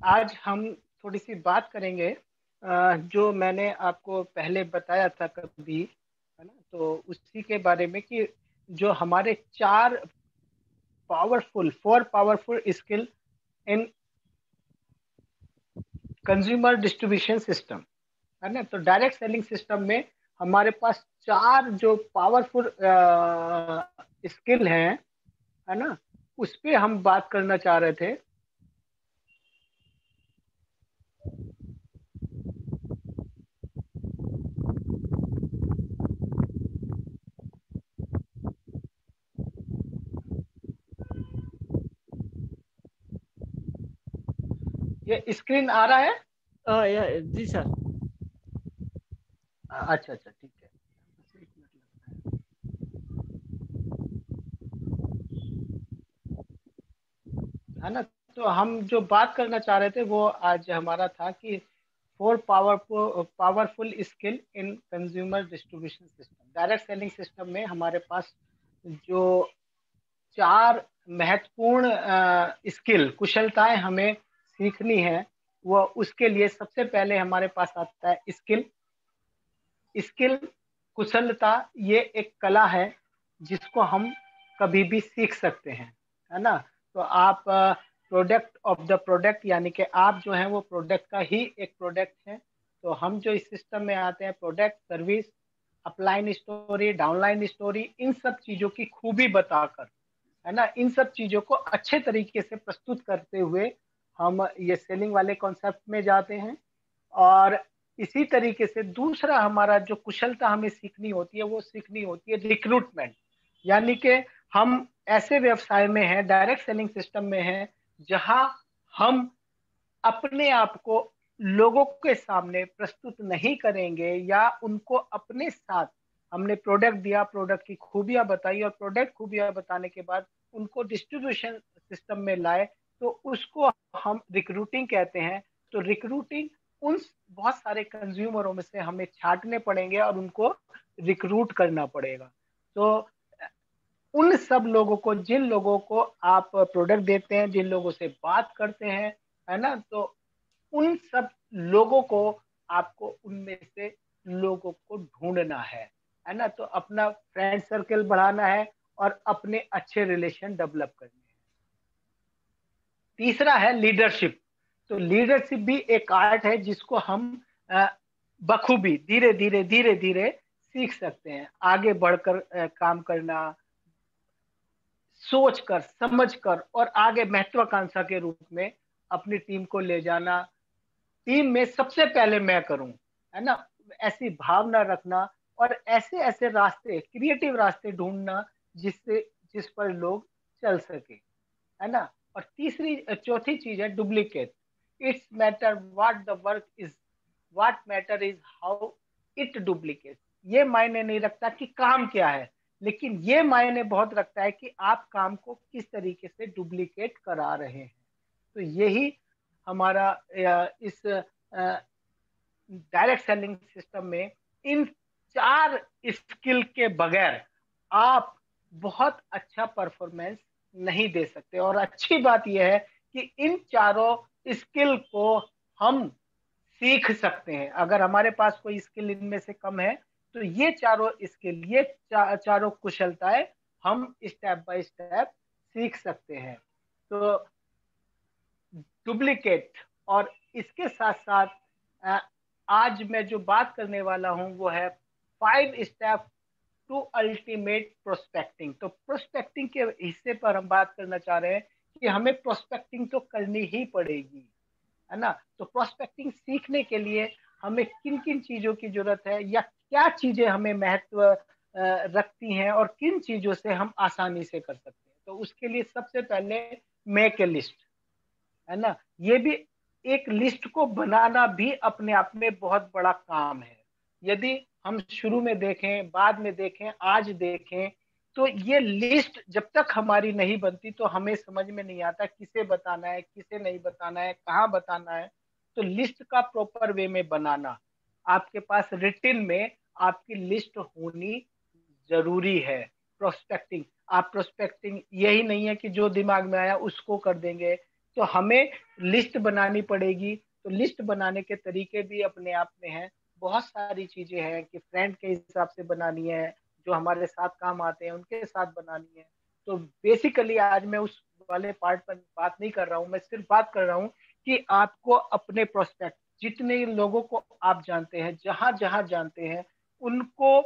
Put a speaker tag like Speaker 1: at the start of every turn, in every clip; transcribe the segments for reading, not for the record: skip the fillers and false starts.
Speaker 1: आज हम थोड़ी सी बात करेंगे जो मैंने आपको पहले बताया था कभी, है ना, तो उसी के बारे में कि जो हमारे four powerful skill in consumer distribution system, है ना। तो डायरेक्ट सेलिंग सिस्टम में हमारे पास चार जो पावरफुल स्किल हैं, है ना, उस पे हम बात करना चाह रहे थे। ये स्क्रीन आ रहा है?
Speaker 2: जी सर।
Speaker 1: अच्छा अच्छा, ठीक है। बस एक मिनट लगता है। है ना। तो हम जो बात करना चाह रहे थे वो आज हमारा था कि powerful skill in consumer distribution system, direct selling system में हमारे पास जो चार महत्वपूर्ण स्किल कुशलताएं हमें सीखनी है, वो उसके लिए सबसे पहले हमारे पास आता है स्किल। स्किल, कुशलता, ये एक कला है जिसको हम कभी भी सीख सकते हैं, है ना। तो आप प्रोडक्ट ऑफ द प्रोडक्ट, यानी कि आप जो है वो प्रोडक्ट का ही एक प्रोडक्ट है। तो हम जो इस सिस्टम में आते हैं, product, service, upline story, downline story, इन सब चीजों की खूबी बताकर, है ना, इन सब चीजों को अच्छे तरीके से प्रस्तुत करते हुए हम ये सेलिंग वाले कॉन्सेप्ट में जाते हैं। और इसी तरीके से दूसरा हमारा जो कुशलता हमें सीखनी होती है, वो सीखनी होती है रिक्रूटमेंट। यानी कि हम ऐसे व्यवसाय में हैं, डायरेक्ट सेलिंग सिस्टम में हैं, जहां हम अपने आप को लोगों के सामने प्रस्तुत नहीं करेंगे, या उनको अपने साथ, हमने प्रोडक्ट दिया, प्रोडक्ट की खूबियां बताई, और प्रोडक्ट खूबियां बताने के बाद उनको डिस्ट्रीब्यूशन सिस्टम में लाए, तो उसको हम रिक्रूटिंग कहते हैं। तो रिक्रूटिंग, उन बहुत सारे कंज्यूमरों में से हमें छांटने पड़ेंगे और उनको रिक्रूट करना पड़ेगा। तो उन सब लोगों को, जिन लोगों को आप प्रोडक्ट देते हैं, जिन लोगों से बात करते हैं, है ना, तो उन सब लोगों को आपको उनमें से लोगों को ढूंढना है ना। तो अपना फ्रेंड सर्कल बढ़ाना है और अपने अच्छे रिलेशन डेवलप करने हैं। तीसरा है लीडरशिप। तो लीडरशिप भी एक आर्ट है जिसको हम अ, बखूबी धीरे धीरे धीरे धीरे सीख सकते हैं। आगे बढ़कर काम करना, सोच कर, समझ कर, और आगे महत्वाकांक्षा के रूप में अपनी टीम को ले जाना। टीम में सबसे पहले मैं करूं, है ना, ऐसी भावना रखना, और ऐसे ऐसे रास्ते, क्रिएटिव रास्ते ढूंढना जिससे, जिस पर लोग चल सके, है ना। और तीसरी चौथी चीज है duplicate. It's matter what the work is, what matter is how it duplicate. ये मायने नहीं रखता कि काम क्या है, लेकिन ये मायने बहुत रखता है कि आप काम को किस तरीके से डुप्लीकेट करा रहे हैं। तो यही हमारा इस डायरेक्ट सेलिंग सिस्टम में, इन चार स्किल के बगैर आप बहुत अच्छा परफॉर्मेंस नहीं दे सकते। और अच्छी बात यह है कि इन चारों स्किल को हम सीख सकते हैं। अगर हमारे पास कोई स्किल इनमें से कम है, तो ये चारों स्किल, ये चारों कुशलताएं हम स्टेप बाय स्टेप सीख सकते हैं। तो डुप्लीकेट, और इसके साथ साथ आज मैं जो बात करने वाला हूं वो है 5 स्टेप टू अल्टीमेट प्रोस्पेक्टिंग। तो प्रोस्पेक्टिंग के हिस्से पर हम बात करना चाह रहे हैं कि हमें प्रोस्पेक्टिंग तो करनी ही पड़ेगी, है ना। तो प्रोस्पेक्टिंग सीखने के लिए हमें किन किन चीजों की जरूरत है, या क्या चीजें हमें महत्व रखती हैं, और किन चीजों से हम आसानी से कर सकते हैं। तो उसके लिए सबसे पहले मेक ए लिस्ट, है ना। ये भी, एक लिस्ट को बनाना भी अपने आप में बहुत बड़ा काम है। यदि हम शुरू में देखें, बाद में देखें, आज देखें, तो ये लिस्ट जब तक हमारी नहीं बनती तो हमें समझ में नहीं आता किसे बताना है, किसे नहीं बताना है, कहाँ बताना है। तो लिस्ट का प्रॉपर वे में बनाना, आपके पास रिटिन में आपकी लिस्ट होनी जरूरी है। प्रोस्पेक्टिंग, आप प्रोस्पेक्टिंग यही नहीं है कि जो दिमाग में आया उसको कर देंगे। तो हमें लिस्ट बनानी पड़ेगी। तो लिस्ट बनाने के तरीके भी अपने आप में हैं, बहुत सारी चीजें हैं कि फ्रेंड के हिसाब से बनानी है, जो हमारे साथ काम आते हैं उनके साथ बनानी है। तो बेसिकली आज मैं उस वाले पार्ट पर बात नहीं कर रहा हूँ, मैं सिर्फ बात कर रहा हूँ कि आपको अपने प्रोस्पेक्ट, जितने लोगों को आप जानते हैं, जहां जहां जानते हैं, उनको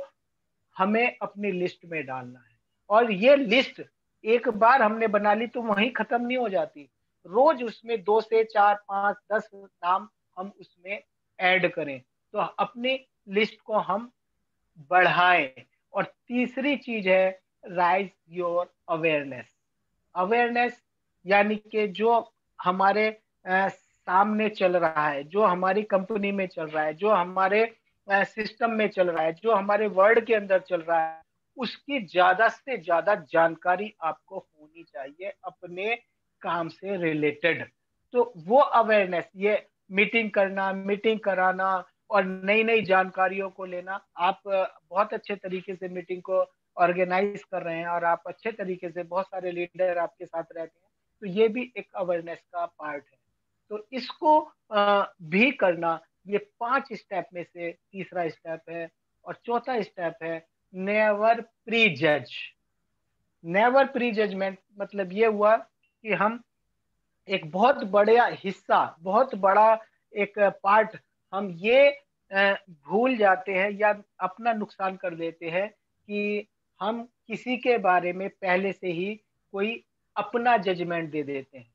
Speaker 1: हमें अपनी लिस्ट में डालना है। और ये लिस्ट एक बार हमने बना ली तो वहीं खत्म नहीं हो जाती, रोज उसमें 2 से 4, 5, 10 नाम हम उसमें ऐड करें, तो अपनी लिस्ट को हम बढ़ाएं। और तीसरी चीज है राइज योर अवेयरनेस। अवेयरनेस यानी कि जो हमारे सामने चल रहा है, जो हमारी कंपनी में चल रहा है, जो हमारे सिस्टम में चल रहा है, जो हमारे वर्ल्ड के अंदर चल रहा है, उसकी ज्यादा से ज्यादा जानकारी आपको होनी चाहिए अपने काम से रिलेटेड। तो वो अवेयरनेस, ये मीटिंग करना, मीटिंग कराना और नई नई जानकारियों को लेना, आप बहुत अच्छे तरीके से मीटिंग को ऑर्गेनाइज कर रहे हैं और आप अच्छे तरीके से, बहुत सारे लीडर आपके साथ रहते हैं, तो ये भी एक अवेयरनेस का पार्ट है। तो इसको भी करना, ये 5 स्टेप में से तीसरा स्टेप है। और चौथा स्टेप है नेवर प्री जज। नेवर प्री जजमेंट मतलब ये हुआ कि हम एक बहुत बड़ा हिस्सा, बहुत बड़ा एक पार्ट हम ये भूल जाते हैं या अपना नुकसान कर देते हैं कि हम किसी के बारे में पहले से ही कोई अपना जजमेंट दे देते हैं।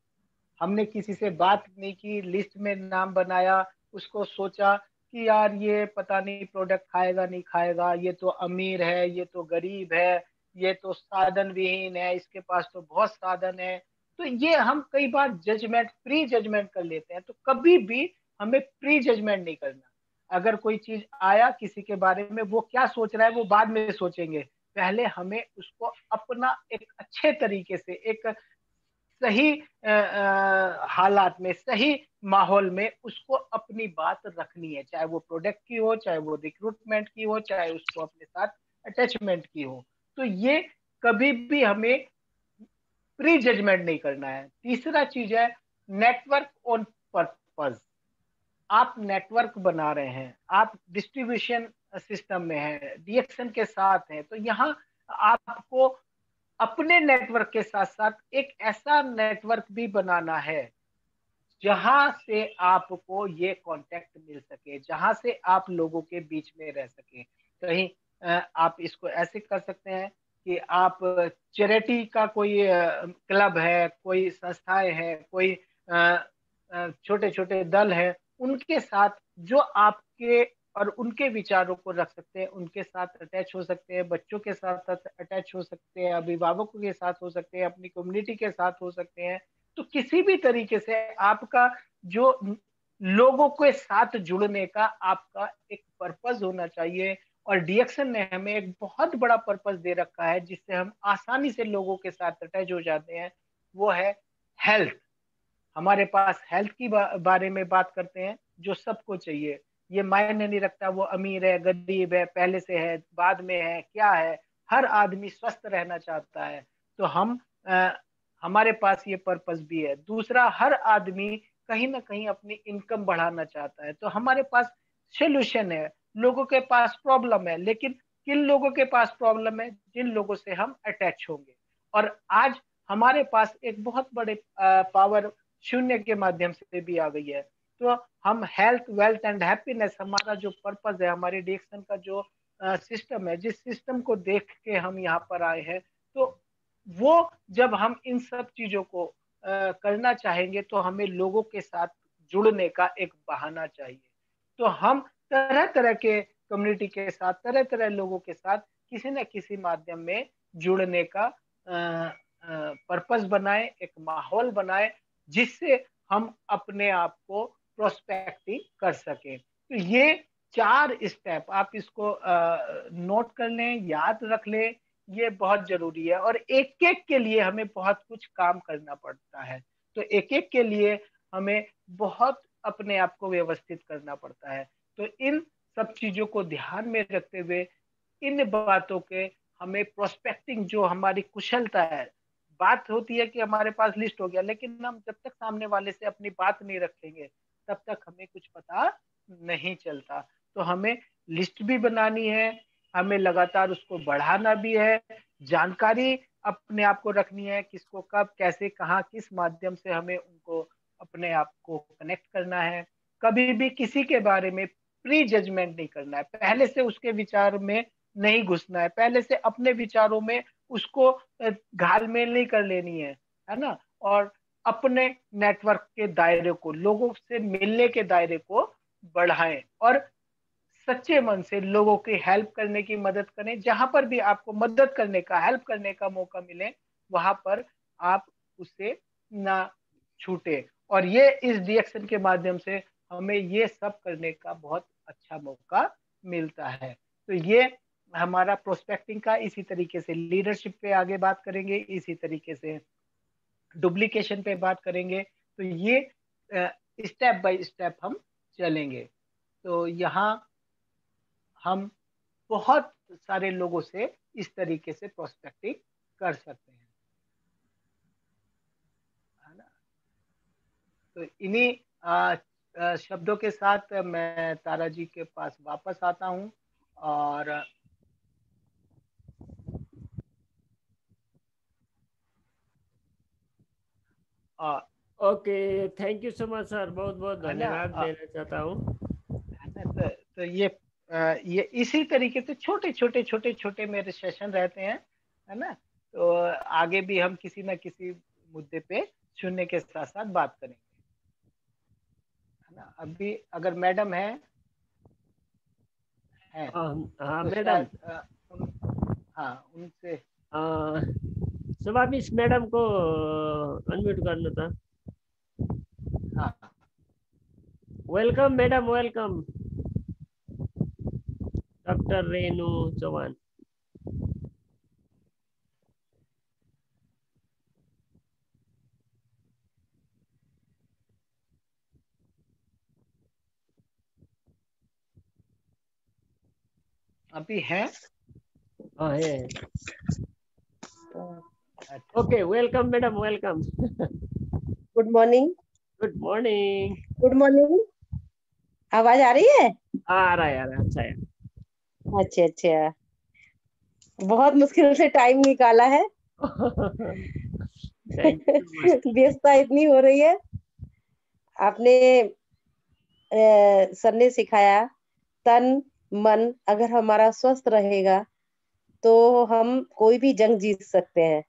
Speaker 1: हमने किसी से बात नहीं की, लिस्ट में नाम बनाया, उसको सोचा कि यार ये पता नहीं प्रोडक्ट खाएगा नहीं खाएगा, ये तो अमीर है, ये तो गरीब है, ये तो साधन विहीन है, इसके पास तो बहुत साधन है। तो ये हम कई बार जजमेंट, प्री जजमेंट कर लेते हैं। तो कभी भी हमें प्री जजमेंट नहीं करना। अगर कोई चीज आया किसी के बारे में, वो क्या सोच रहा है वो बाद में सोचेंगे, पहले हमें उसको अपना एक अच्छे तरीके से, एक सही हालात में, सही माहौल में उसको अपनी बात रखनी है, चाहे वो प्रोडक्ट की हो, चाहे वो रिक्रूटमेंट की हो, चाहे उसको अपने साथ अटैचमेंट की हो। तो ये कभी भी हमें प्री जजमेंट नहीं करना है। तीसरा चीज है नेटवर्क ऑन पर्पस। आप नेटवर्क बना रहे हैं, आप डिस्ट्रीब्यूशन सिस्टम में हैं, डीएक्शन के साथ हैं, तो यहाँ आपको अपने नेटवर्क के साथ साथ एक ऐसा नेटवर्क भी बनाना है जहां से आपको ये कांटेक्ट मिल सके, जहां से आप लोगों के बीच में रह सके। कहीं आप इसको ऐसे कर सकते हैं कि आप चैरिटी का कोई क्लब है, कोई संस्थाएं हैं, कोई छोटे छोटे दल है, उनके साथ जो आपके और उनके विचारों को रख सकते हैं, उनके साथ अटैच हो सकते हैं, बच्चों के साथ अटैच हो सकते हैं, अभिभावकों के साथ हो सकते हैं, अपनी कम्युनिटी के साथ हो सकते हैं। तो किसी भी तरीके से आपका जो लोगों के साथ जुड़ने का आपका एक पर्पस होना चाहिए। और डीएक्शन ने हमें एक बहुत बड़ा पर्पस दे रखा है जिससे हम आसानी से लोगों के साथ अटैच हो जाते हैं, वो है हेल्थ। हमारे पास हेल्थ की बारे में बात करते हैं जो सबको चाहिए। ये मायने नहीं रखता वो अमीर है, गरीब है, पहले से है, बाद में है, क्या है, हर आदमी स्वस्थ रहना चाहता है। तो हम हमारे पास ये पर्पस भी है। दूसरा, हर आदमी कहीं ना कहीं अपनी इनकम बढ़ाना चाहता है, तो हमारे पास सोल्यूशन है। लोगों के पास प्रॉब्लम है, लेकिन किन लोगों के पास प्रॉब्लम है? जिन लोगों से हम अटैच होंगे। और आज हमारे पास एक बहुत बड़े पावर शून्य के माध्यम से भी आ गई है। तो हम हेल्थ, वेल्थ एंड हैप्पीनेस, हमारा जो पर्पस है, हमारे डिएक्शन का जो सिस्टम है, जिस सिस्टम को देख के हम यहाँ पर आए हैं, तो वो जब हम इन सब चीजों को करना चाहेंगे तो हमें लोगों के साथ जुड़ने का एक बहाना चाहिए। तो हम तरह तरह के कम्युनिटी के साथ, तरह तरह लोगों के साथ किसी न किसी माध्यम में जुड़ने का पर्पस बनाए, एक माहौल बनाए, जिससे हम अपने आप को प्रोस्पेक्टिव कर सकें। तो ये 4 स्टेप आप इसको नोट कर लें, याद रख लें, ये बहुत जरूरी है। और एक एक के लिए हमें बहुत कुछ काम करना पड़ता है। तो एक एक के लिए हमें बहुत अपने आप को व्यवस्थित करना पड़ता है। तो इन सब चीजों को ध्यान में रखते हुए, इन बातों के, हमें प्रोस्पेक्टिंग जो हमारी कुशलता है, बात होती है कि हमारे पास लिस्ट हो गया, लेकिन हम जब तक सामने वाले से अपनी बात नहीं रखेंगे तब तक हमें कुछ पता नहीं चलता। तो हमें लिस्ट भी बनानी है, हमें लगातार उसको बढ़ाना भी है, जानकारी अपने आप को रखनी है, किसको कब कैसे कहाँ किस माध्यम से हमें उनको अपने आप को कनेक्ट करना है। कभी भी किसी के बारे में प्री जजमेंट नहीं करना है, पहले से उसके विचार में नहीं घुसना है, पहले से अपने विचारों में उसको घालमेल नहीं कर लेनी है ना। और अपने नेटवर्क के दायरे को, लोगों से मिलने के दायरे को बढ़ाएं, और सच्चे मन से लोगों की हेल्प करने की मदद करें। जहां पर भी आपको मदद करने का, हेल्प करने का मौका मिले, वहां पर आप उसे ना छूटे। और ये इस रिएक्शन के माध्यम से हमें ये सब करने का बहुत अच्छा मौका मिलता है। तो ये हमारा प्रोस्पेक्टिंग का, इसी तरीके से लीडरशिप पे आगे बात करेंगे, इसी तरीके से डुप्लीकेशन पे बात करेंगे। तो ये स्टेप बाय स्टेप हम चलेंगे। तो यहाँ हम बहुत सारे लोगों से इस तरीके से प्रोस्पेक्टिंग कर सकते हैं, है ना। तो इन्हीं शब्दों के साथ मैं तारा जी के पास वापस आता हूँ। और आ,
Speaker 2: okay, thank you so much sir, बहुत बहुत
Speaker 1: है ना।
Speaker 2: धन्यवाद देना चाहता हूँ।
Speaker 1: है ना। तो ये इसी तरीके से छोटे छोटे मेरे सेशन रहते हैं, है ना। तो आगे भी हम किसी ना किसी मुद्दे पे सुनने के साथ साथ बात करेंगे, है ना। अभी अगर मैडम है
Speaker 2: हाँ
Speaker 1: तो
Speaker 2: मैडम,
Speaker 1: शायद हाँ उनसे।
Speaker 2: समापिस मैडम को अनम्यूट करना था।
Speaker 1: हाँ,
Speaker 2: welcome madam, welcome doctor Renu Chauhan.
Speaker 1: अभी है।
Speaker 2: हाँ है।
Speaker 1: अच्छा,
Speaker 2: okay, welcome madam, welcome.
Speaker 3: Good morning.
Speaker 2: Good morning.
Speaker 3: Good morning. आवाज आ रही है?
Speaker 2: आ रहा है, आ रहा है, अच्छा है।
Speaker 3: अच्छा अच्छा, बहुत मुश्किल से टाइम निकाला है।
Speaker 2: Thank you so much.
Speaker 3: व्यस्तता इतनी हो रही है। आपने सर ने सिखाया, तन मन अगर हमारा स्वस्थ रहेगा तो हम कोई भी जंग जीत सकते हैं।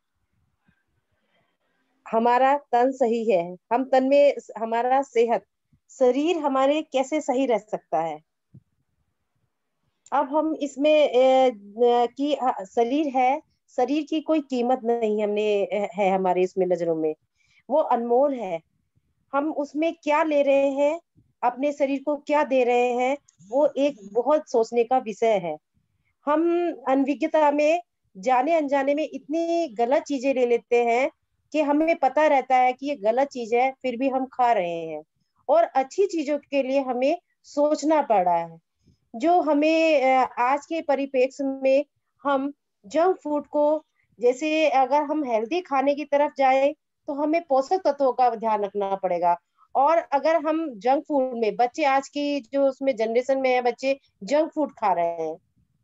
Speaker 3: हमारा तन सही है, हम तन में हमारा सेहत, शरीर हमारे कैसे सही रह सकता है। अब हम इसमें कि शरीर है, शरीर की कोई कीमत नहीं हमने है हमारे इसमें नजरों में, वो अनमोल है। हम उसमें क्या ले रहे हैं, अपने शरीर को क्या दे रहे हैं, वो एक बहुत सोचने का विषय है। हम अनभिज्ञता में, जाने अनजाने में इतनी गलत चीजें ले लेते हैं कि हमें पता रहता है कि ये गलत चीज है, फिर भी हम खा रहे हैं। और अच्छी चीजों के लिए हमें सोचना पड़ रहा है। जो हमें आज के परिप्रेक्ष्य में हम जंक फूड को, जैसे अगर हम हेल्दी खाने की तरफ जाए तो हमें पोषक तत्वों का ध्यान रखना पड़ेगा। और अगर हम जंक फूड में, बच्चे आज की जो उसमें जनरेशन में है, बच्चे जंक फूड खा रहे हैं,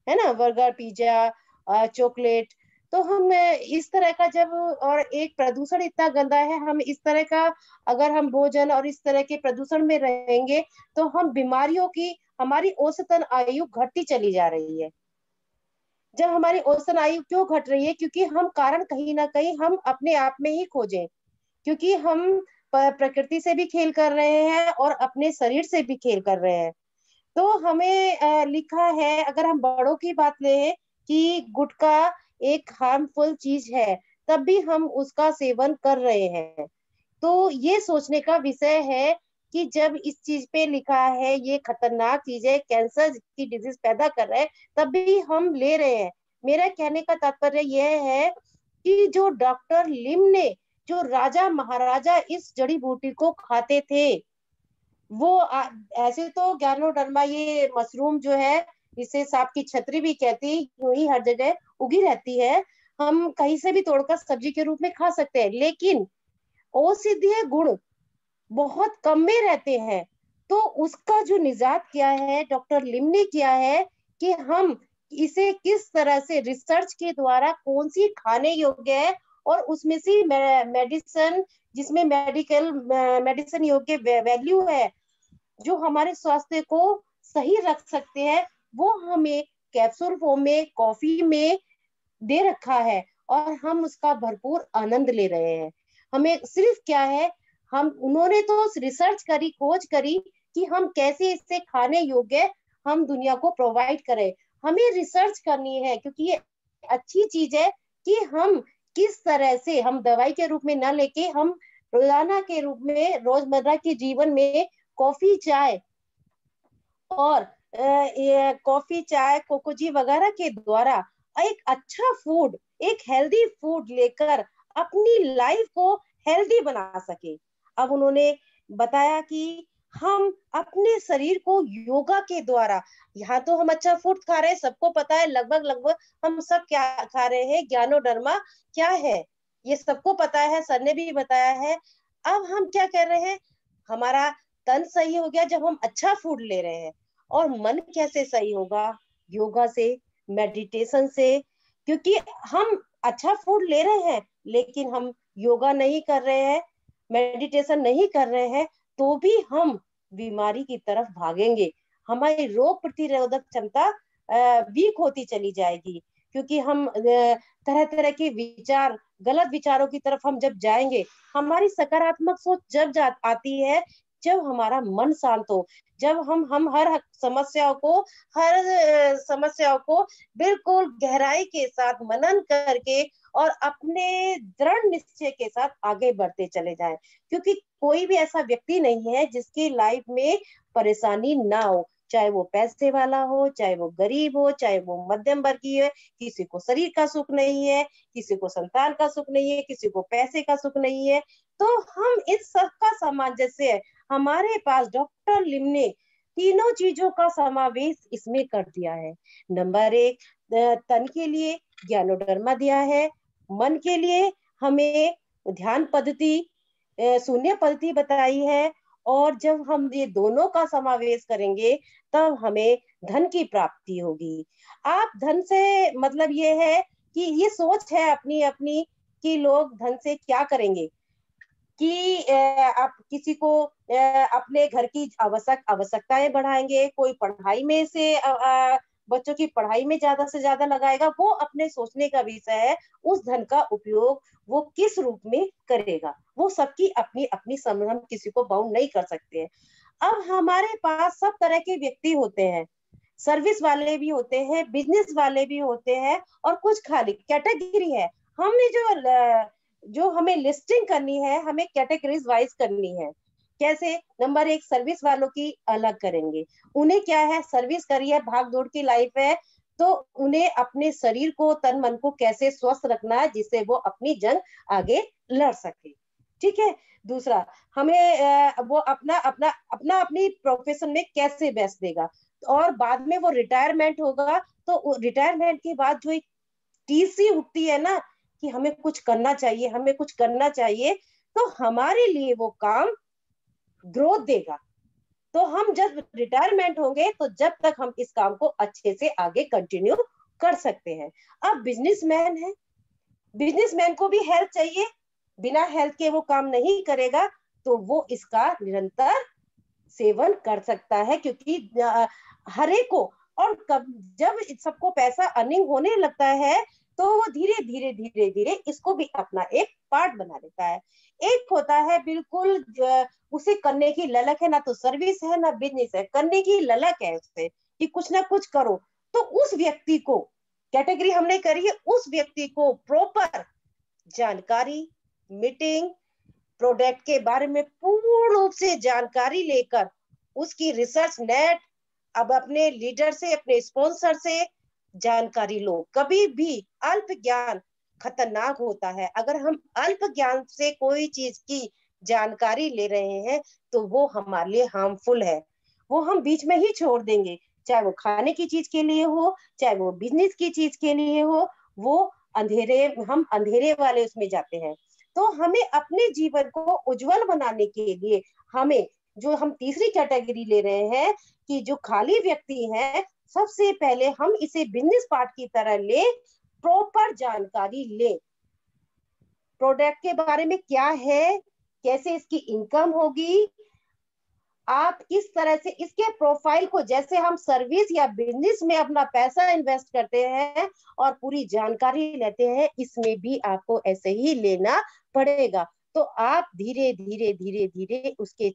Speaker 3: है ना, बर्गर पिज्जा चॉकलेट। तो हम इस तरह का जब, और एक प्रदूषण इतना गंदा है, हम इस तरह का अगर हम भोजन और इस तरह के प्रदूषण में रहेंगे तो हम बीमारियों की, हमारी औसतन आयु घटती चली जा रही है। जब हमारी औसतन आयु क्यों घट रही है, क्योंकि हम कारण कहीं ना कहीं हम अपने आप में ही खोजें। क्योंकि हम प्रकृति से भी खेल कर रहे हैं और अपने शरीर से भी खेल कर रहे हैं। तो हमें लिखा है, अगर हम बड़ों की बात लें कि गुटखा एक हार्मफुल चीज है, तब भी हम उसका सेवन कर रहे हैं। तो ये सोचने का विषय है कि जब इस चीज पे लिखा है ये खतरनाक चीज है, कैंसर की डिजीज पैदा कर रहा है, तब भी हम ले रहे हैं। मेरा कहने का तात्पर्य यह है कि जो डॉक्टर लिम ने, जो राजा महाराजा इस जड़ी बूटी को खाते थे, वो ऐसे तो गैनोडर्मा, ये मशरूम जो है, इसे सांप की छतरी भी कहती, यूं ही हर जगह उगी रहती है। हम कहीं से भी तोड़कर सब्जी के रूप में खा सकते हैं, लेकिन औषधीय गुण बहुत कम में रहते हैं। तो उसका जो निजात क्या है, डॉक्टर लिम ने किया है कि हम इसे किस तरह से रिसर्च के द्वारा कौन सी खाने योग्य है, और उसमें से मेडिसिन, जिसमें मेडिसिन योग्य वैल्यू है, जो हमारे स्वास्थ्य को सही रख सकते हैं, वो हमें कैप्सूल फॉर्म में, कॉफी में दे रखा है, और हम उसका भरपूर आनंद ले रहे हैं। हमें सिर्फ क्या है, हम उन्होंने तो रिसर्च करी, खोज करी कि हम कैसे इससे खाने योग्य हम दुनिया को प्रोवाइड करें। हमें रिसर्च करनी है, क्योंकि ये अच्छी चीज है कि हम किस तरह से हम दवाई के रूप में ना लेके हम रोजाना के रूप में, रोजमर्रा के जीवन में कॉफी, चाय और कॉफी, चाय, कोकोजी वगैरह के द्वारा एक अच्छा फूड, एक हेल्दी फूड लेकर अपनी लाइफ को हेल्दी बना सके। अब उन्होंने बताया कि हम अपने शरीर को योगा के द्वारा, यहाँ तो हम अच्छा फूड खा रहे हैं, सबको पता है, लगभग लगभग हम सब क्या खा रहे हैं, ज्ञानोडर्मा क्या है ये सबको पता है, सर ने भी बताया है। अब हम क्या कर रहे हैं, हमारा तन सही हो गया जब हम अच्छा फूड ले रहे हैं, और मन कैसे सही होगा? योगा से, मेडिटेशन से। क्योंकि हम अच्छा फूड ले रहे हैं, लेकिन हम योगा नहीं कर रहे हैं, मेडिटेशन नहीं कर रहे हैं, तो भी हम बीमारी की तरफ भागेंगे। हमारी रोग प्रतिरोधक क्षमता वीक होती चली जाएगी, क्योंकि हम तरह तरह के विचार, गलत विचारों की तरफ हम जब जाएंगे। हमारी सकारात्मक सोच जब आती है जब हमारा मन शांत हो, जब हम हर समस्याओं को बिल्कुल गहराई के साथ मनन करके और अपने दृढ़ निश्चय के साथ आगे बढ़ते चले जाएं। क्योंकि कोई भी ऐसा व्यक्ति नहीं है जिसकी लाइफ में परेशानी ना हो, चाहे वो पैसे वाला हो, चाहे वो गरीब हो, चाहे वो मध्यम वर्गीय है। किसी को शरीर का सुख नहीं है, किसी को संतान का सुख नहीं है, किसी को पैसे का सुख नहीं है। तो हम इस सब का सामंजस्य है, हमारे पास डॉक्टर लिम ने तीनों चीजों का समावेश इसमें कर दिया है। नंबर 1, तन के लिए ज्ञानोडर्मा दिया है, मन के लिए हमें ध्यान पद्धति, शून्य पद्धति बताई है, और जब हम ये दोनों का समावेश करेंगे तब हमें धन की प्राप्ति होगी। आप धन से मतलब ये है कि ये सोच है अपनी अपनी कि लोग धन से क्या करेंगे, कि आप किसी को अपने घर की आवश्यकताएं बढ़ाएंगे, कोई पढ़ाई में से बच्चों की पढ़ाई में ज्यादा से ज्यादा लगाएगा, वो अपने सोचने का विषय है। उस धन का उपयोग वो किस रूप में करेगा, वो सबकी अपनी अपनी समझ, हम किसी को बाउंड नहीं कर सकते हैं। अब हमारे पास सब तरह के व्यक्ति होते हैं, सर्विस वाले भी होते हैं, बिजनेस वाले भी होते हैं, और कुछ खाली कैटेगरी है। हमने जो हमें लिस्टिंग करनी है, हमें कैटेगरीज वाइज करनी है। कैसे? नंबर 1, सर्विस वालों की अलग करेंगे। उन्हें क्या है, सर्विस करी है, भाग दौड़ की लाइफ है, तो उन्हें अपने शरीर को, तन मन को कैसे स्वस्थ रखना है जिससे वो अपनी जंग आगे लड़ सके। ठीक है। दूसरा, हमें वो अपना अपना अपना अपनी प्रोफेशन में कैसे बेस्ट देगा, और बाद में वो रिटायरमेंट होगा, तो रिटायरमेंट के बाद जो एक टीसी उठती है ना कि हमें कुछ करना चाहिए, हमें कुछ करना चाहिए, तो हमारे लिए वो काम ग्रोथ देगा। तो हम जब रिटायरमेंट होंगे तो जब तक हम इस काम को अच्छे से आगे कंटिन्यू कर सकते हैं। अब बिजनेसमैन है, बिजनेसमैन को भी हेल्थ चाहिए, बिना हेल्थ के वो काम नहीं करेगा, तो वो इसका निरंतर सेवन कर सकता है, क्योंकि हर एक को, और जब सबको पैसा अर्निंग होने लगता है तो वो धीरे धीरे धीरे धीरे इसको भी अपना एक पार्ट बना लेता है। एक होता है बिल्कुल उसे करने की ललक है, ना तो सर्विस है ना बिजनेस है, करने की ललक है उसे कि कुछ ना कुछ करो, तो उस व्यक्ति को, कैटेगरी हमने करी है, उस व्यक्ति को प्रॉपर जानकारी, मीटिंग, प्रोडक्ट के बारे में पूर्ण रूप से जानकारी लेकर उसकी रिसर्च नेट, अब अपने लीडर से, अपने स्पॉन्सर से जानकारी लो। कभी भी अल्प ज्ञान खतरनाक होता है। अगर हम अल्प ज्ञान से कोई चीज की जानकारी ले रहे हैं तो वो हमारे लिए हार्मफुल है, वो हम बीच में ही छोड़ देंगे, चाहे वो खाने की चीज के लिए हो, चाहे वो बिजनेस की चीज के लिए हो, वो हम अंधेरे वाले उसमें जाते हैं। तो हमें अपने जीवन को उज्जवल बनाने के लिए हमें, जो हम तीसरी कैटेगरी ले रहे हैं कि जो खाली व्यक्ति है, सबसे पहले हम इसे बिजनेस पार्ट की तरह ले, प्रॉपर जानकारी ले, प्रोडक्ट के बारे में क्या है, कैसे इसकी इनकम होगी, आप किस तरह से इसके प्रोफाइल को, जैसे हम सर्विस या बिजनेस में अपना पैसा इन्वेस्ट करते हैं और पूरी जानकारी लेते हैं, इसमें भी आपको ऐसे ही लेना पड़ेगा। तो आप धीरे धीरे धीरे धीरे उसके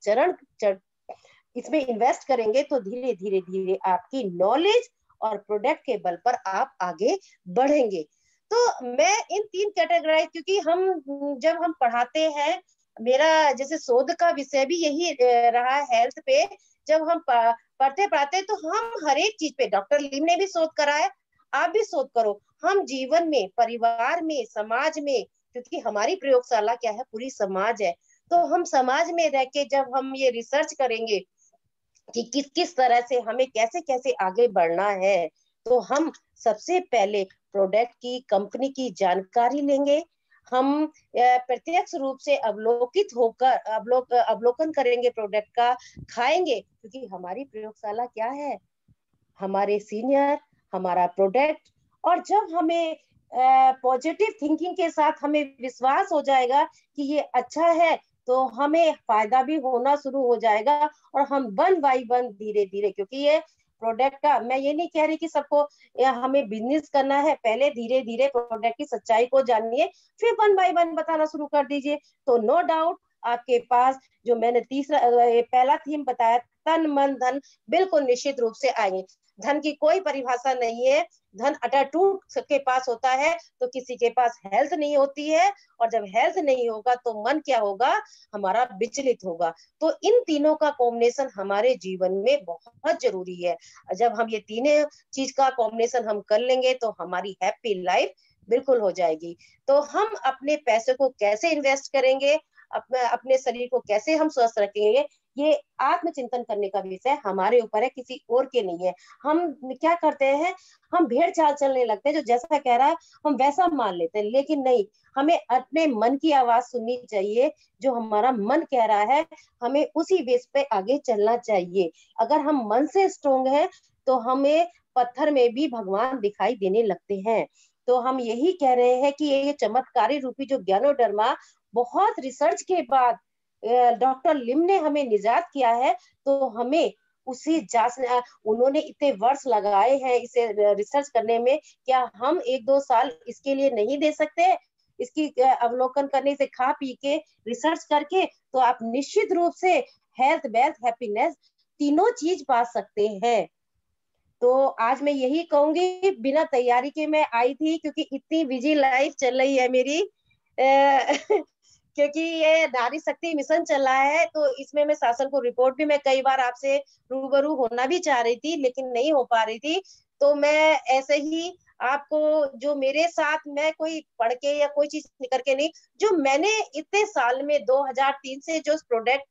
Speaker 3: इसमें इन्वेस्ट करेंगे तो धीरे धीरे धीरे आपकी नॉलेज और प्रोडक्ट के बल पर आप आगे बढ़ेंगे। तो मैं इन तीन कैटेगराइज, क्योंकि जब हम पढ़ाते हैं, मेरा जैसे शोध का विषय भी यही रहा है हेल्थ पे, जब हम पढ़ते पढ़ाते तो हम हर एक चीज पे, डॉक्टर लिम ने भी शोध करा है, आप भी शोध करो, हम जीवन में, परिवार में, समाज में, क्योंकि हमारी प्रयोगशाला क्या है, पूरी समाज है, तो हम समाज में रह के जब हम ये रिसर्च करेंगे कि किस किस तरह से हमें कैसे कैसे आगे बढ़ना है, तो हम सबसे पहले प्रोडक्ट की, कंपनी की जानकारी लेंगे, हम प्रत्यक्ष रूप से अवलोकन करेंगे प्रोडक्ट का, खाएंगे, क्योंकि हमारी प्रयोगशाला क्या है, हमारे सीनियर, हमारा प्रोडक्ट। और जब हमें पॉजिटिव थिंकिंग के साथ हमें विश्वास हो जाएगा कि ये अच्छा है, तो हमें फायदा भी होना शुरू हो जाएगा, और हम 1 बाय 1 धीरे धीरे, क्योंकि ये प्रोडक्ट का, मैं ये नहीं कह रही कि सबको हमें बिजनेस करना है, पहले धीरे धीरे प्रोडक्ट की सच्चाई को जानिए, फिर 1 बाय 1 बताना शुरू कर दीजिए, तो नो डाउट आपके पास, जो मैंने पहला थीम बताया, तन मन धन, बिल्कुल निश्चित रूप से आएंगे। धन की कोई परिभाषा नहीं है, धन अटूट सबके पास होता है, तो किसी के पास हेल्थ नहीं होती है, और जब हेल्थ नहीं होगा तो मन क्या होगा, हमारा विचलित होगा। तो इन तीनों का कॉम्बिनेशन हमारे जीवन में बहुत जरूरी है। जब हम ये तीनों चीज का कॉम्बिनेशन हम कर लेंगे तो हमारी हैप्पी लाइफ बिल्कुल हो जाएगी। तो हम अपने पैसे को कैसे इन्वेस्ट करेंगे, अपने शरीर को कैसे हम स्वस्थ रखेंगे, ये आत्मचिंतन करने का विषय हमारे ऊपर है, किसी और के नहीं है। हम क्या करते हैं, हम भेड़ चाल चलने लगते हैं, जो जैसा कह रहा है हम वैसा मान लेते हैं, लेकिन नहीं, हमें अपने मन की आवाज सुननी चाहिए, जो हमारा मन कह रहा है हमें उसी बेस पे आगे चलना चाहिए। अगर हम मन से स्ट्रोंग हैं तो हमें पत्थर में भी भगवान दिखाई देने लगते हैं। तो हम यही कह रहे हैं कि ये चमत्कारी रूपी जो ज्ञानोडर्मा, बहुत रिसर्च के बाद डॉक्टर लिम ने हमें निजात किया है, तो हमें उसी उन्होंने इतने वर्ष लगाए हैं इसे रिसर्च करने में, क्या हम 1-2 साल इसके लिए नहीं दे सकते? इसकी अवलोकन करने से, खा पी के रिसर्च करके, तो आप निश्चित रूप से हेल्थ, वेल्थ, हैप्पीनेस तीनों चीज पा सकते हैं। तो आज मैं यही कहूंगी, बिना तैयारी के मैं आई थी, क्योंकि इतनी बिजी लाइफ चल रही है मेरी, क्योंकि ये नारी शक्ति मिशन चल रहा है, तो इसमें मैं शासन को रिपोर्ट भी, मैं कई बार आपसे रूबरू होना भी चाह रही थी, लेकिन नहीं हो पा रही थी। तो मैं ऐसे ही आपको, जो मेरे साथ, मैं कोई पढ़ के या कोई चीज करके नहीं, जो मैंने इतने साल में 2003 से जो प्रोडक्ट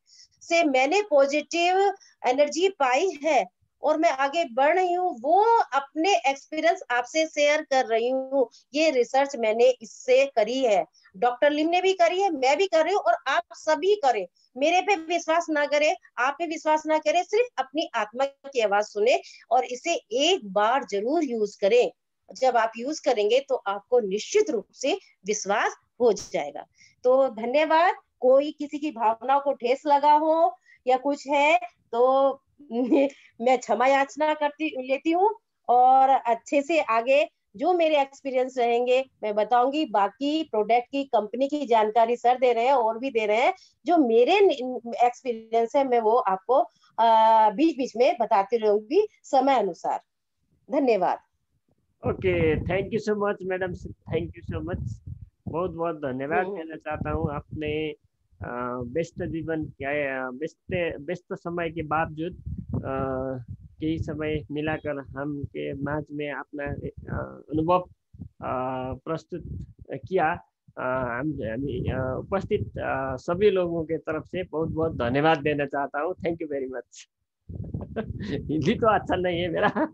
Speaker 3: से मैंने पॉजिटिव एनर्जी पाई है और मैं आगे बढ़ रही हूँ, वो अपने एक्सपीरियंस आपसे शेयर कर रही हूँ। ये रिसर्च मैंने इससे करी है, डॉक्टर लिम ने भी करी है, मैं भी कर रही हूँ, और आप सभी करें। मेरे पे विश्वास ना करें, आप पे विश्वास ना करें, सिर्फ अपनी आत्मा की आवाज सुने और इसे एक बार जरूर यूज करें। जब आप यूज करेंगे तो आपको निश्चित रूप से विश्वास हो जाएगा। तो धन्यवाद। कोई किसी की भावनाओं को ठेस लगा हो या कुछ है तो मैं क्षमा याचना लेती हूँ, और अच्छे से आगे जो मेरे एक्सपीरियंस रहेंगे मैं बताऊंगी। बाकी प्रोडक्ट की, कंपनी की जानकारी सर दे रहे हैं और भी दे रहे हैं, जो मेरे एक्सपीरियंस है मैं वो आपको बीच बीच में बताती रहूंगी समय अनुसार। धन्यवाद।
Speaker 2: Okay, thank you so much madam, thank you so much, बहुत बहुत धन्यवाद देना चाहता हूँ। आपने व्यस्त जीवन, क्या व्यस्त समय के बावजूद कई समय मिलाकर हम के माझ में अपना अनुभव प्रस्तुत किया। हम उपस्थित सभी लोगों के तरफ से बहुत बहुत धन्यवाद देना चाहता हूँ। Thank you very much. Hindi तो अच्छा नहीं है मेरा।